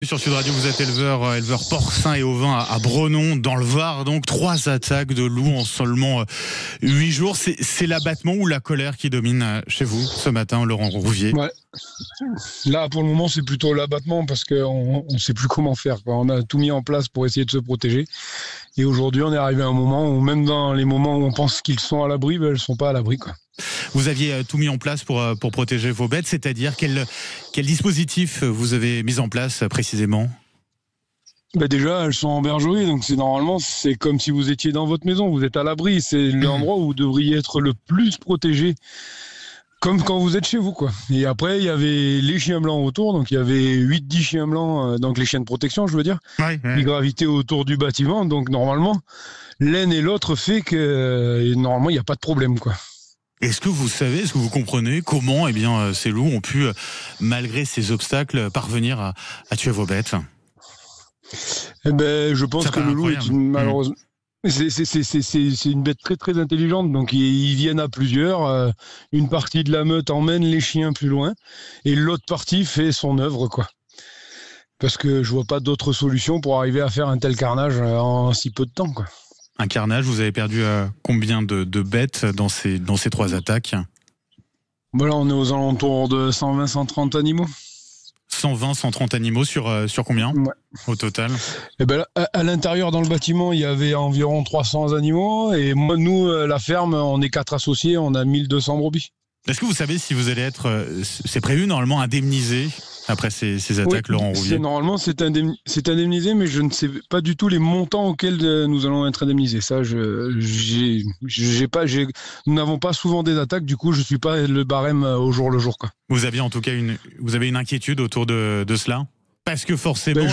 Sur Sud Radio, vous êtes éleveur porcin et ovin à Brenon, dans le Var. Donc 3 attaques de loups en seulement 8 jours. C'est l'abattement ou la colère qui domine chez vous ce matin, Laurent Rouvier? Ouais. Là, pour le moment, c'est plutôt l'abattement parce qu'on ne sait plus comment faire, quoi. On a tout mis en place pour essayer de se protéger. Et aujourd'hui, on est arrivé à un moment où, même dans les moments où on pense qu'ils sont à l'abri, elles ne sont pas à l'abri, quoi. Vous aviez tout mis en place pour protéger vos bêtes, c'est-à-dire quel dispositif vous avez mis en place précisément? Déjà, elles sont en bergerie, donc c'est comme si vous étiez dans votre maison, vous êtes à l'abri. C'est l'endroit où vous devriez être le plus protégé, comme quand vous êtes chez vous, quoi. Et après, il y avait les chiens blancs autour, donc il y avait 8-10 chiens blancs, donc les chiens de protection, je veux dire, qui gravitaient autour du bâtiment. Donc normalement, l'un et l'autre fait que normalement, il n'y a pas de problème, quoi. Est-ce que vous savez, est-ce que vous comprenez comment ces loups ont pu, malgré ces obstacles, parvenir à tuer vos bêtes? Je pense que le loup est malheureusement... C'est une bête très très intelligente, donc ils viennent à plusieurs. Une partie de la meute emmène les chiens plus loin et l'autre partie fait son œuvre, quoi. Parce que je vois pas d'autre solution pour arriver à faire un tel carnage en si peu de temps, quoi. Un carnage, vous avez perdu combien de bêtes dans ces 3 attaques? Là, on est aux alentours de 120-130 animaux. 120-130 animaux sur combien au total? À l'intérieur, dans le bâtiment, il y avait environ 300 animaux. Et moi, nous, la ferme, on est 4 associés, on a 1200 brebis. Est-ce que vous savez si vous allez être, c'est prévu normalement, indemnisé après ces attaques, oui, Laurent Rouvier? Normalement, c'est indemnisé, mais je ne sais pas du tout les montants auxquels nous allons être indemnisés. Ça, nous n'avons pas souvent des attaques, du coup, je ne suis pas le barème au jour le jour, quoi. Vous aviez en tout cas vous avez une inquiétude autour de cela? Parce que forcément,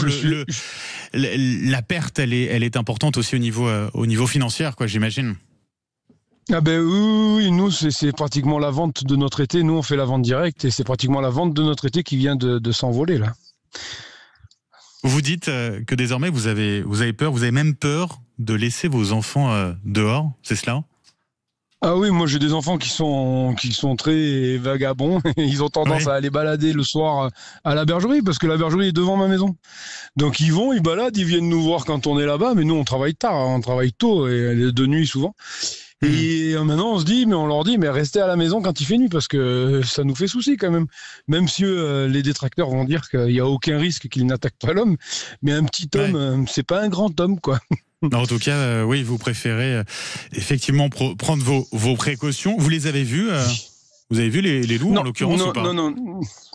la perte, elle est importante aussi au niveau financier, quoi, j'imagine. Oui, nous, c'est pratiquement la vente de notre été. Nous, on fait la vente directe et c'est pratiquement la vente de notre été qui vient de s'envoler, là. Vous dites que désormais, vous avez peur, vous avez même peur de laisser vos enfants dehors, c'est cela? Ah oui, moi j'ai des enfants qui sont très vagabonds. Ils ont tendance à aller balader le soir à la bergerie parce que la bergerie est devant ma maison. Donc ils baladent, ils viennent nous voir quand on est là-bas, mais nous on travaille tard, on travaille tôt et de nuit souvent. Et maintenant on leur dit mais restez à la maison quand il fait nuit parce que ça nous fait souci quand même. Même si les détracteurs vont dire qu'il n'y a aucun risque qu'il n'attaque pas l'homme, mais un petit homme, c'est pas un grand homme, quoi. Non, en tout cas, oui, vous préférez effectivement prendre vos précautions. Vous les avez vus vous avez vu les loups en l'occurrence ou pas?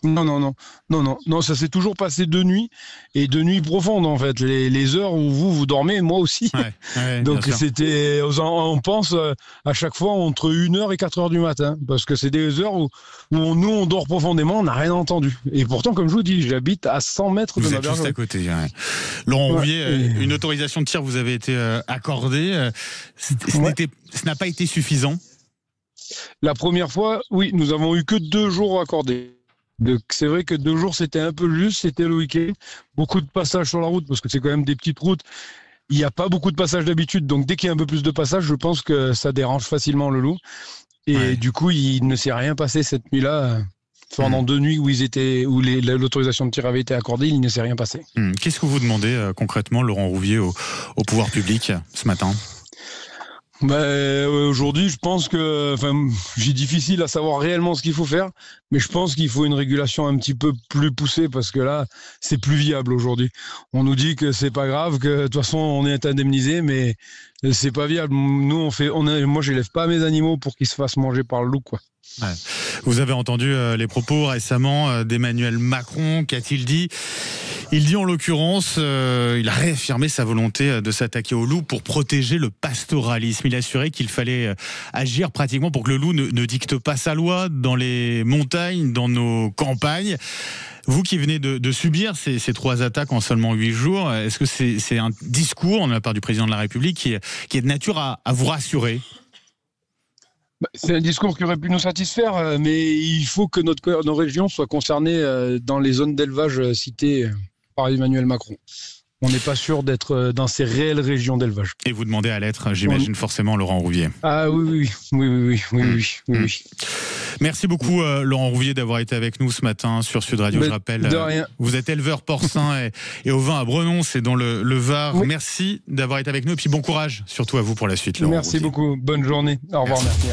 Non, ça s'est toujours passé de nuit et de nuit profonde en fait. Les heures où vous dormez, moi aussi. Donc c'était, on pense à chaque fois entre 1h et 4h du matin parce que c'est des heures où nous on dort profondément, on n'a rien entendu. Et pourtant, comme je vous dis, j'habite à 100 mètres de ma bergerie. Juste à côté. Laurent Rouvier, une autorisation de tir vous avez été accordée. Ce n'a pas été suffisant. La première fois, oui, nous avons eu que 2 jours accordés. Donc, c'est vrai que 2 jours, c'était un peu juste, c'était le week-end. Beaucoup de passages sur la route, parce que c'est quand même des petites routes. Il n'y a pas beaucoup de passages d'habitude, donc dès qu'il y a un peu plus de passages, je pense que ça dérange facilement le loup. Et du coup, il ne s'est rien passé cette nuit-là. Pendant 2 nuits où l'autorisation de tir avait été accordée, il ne s'est rien passé. Qu'est-ce que vous demandez concrètement, Laurent Rouvier, au pouvoir public ce matin? Aujourd'hui, je pense que, j'ai difficile à savoir réellement ce qu'il faut faire, mais je pense qu'il faut une régulation un petit peu plus poussée parce que là, c'est plus viable aujourd'hui. On nous dit que c'est pas grave, que de toute façon on est indemnisé, mais c'est pas viable. Nous, moi, j'élève pas mes animaux pour qu'ils se fassent manger par le loup, quoi. Vous avez entendu les propos récemment d'Emmanuel Macron. Qu'a-t-il dit? Il dit en l'occurrence, il a réaffirmé sa volonté de s'attaquer au loup pour protéger le pastoralisme. Il a assuré qu'il fallait agir pratiquement pour que le loup ne dicte pas sa loi dans les montagnes, dans nos campagnes. Vous qui venez de subir ces 3 attaques en seulement 8 jours, est-ce que c'est un discours de la part du président de la République qui est de nature à vous rassurer? C'est un discours qui aurait pu nous satisfaire, mais il faut que nos régions soient concernées dans les zones d'élevage citées par Emmanuel Macron. On n'est pas sûr d'être dans ces réelles régions d'élevage. Et vous demandez à l'être, j'imagine forcément, Laurent Rouvier. Ah oui. Merci beaucoup Laurent Rouvier d'avoir été avec nous ce matin sur Sud Radio. Je rappelle, vous êtes éleveur porcin et au vin à Brenon, c'est dans le Var. Oui. Merci d'avoir été avec nous et puis bon courage surtout à vous pour la suite. Laurent Merci Rouvier. beaucoup, bonne journée. Au revoir, merci.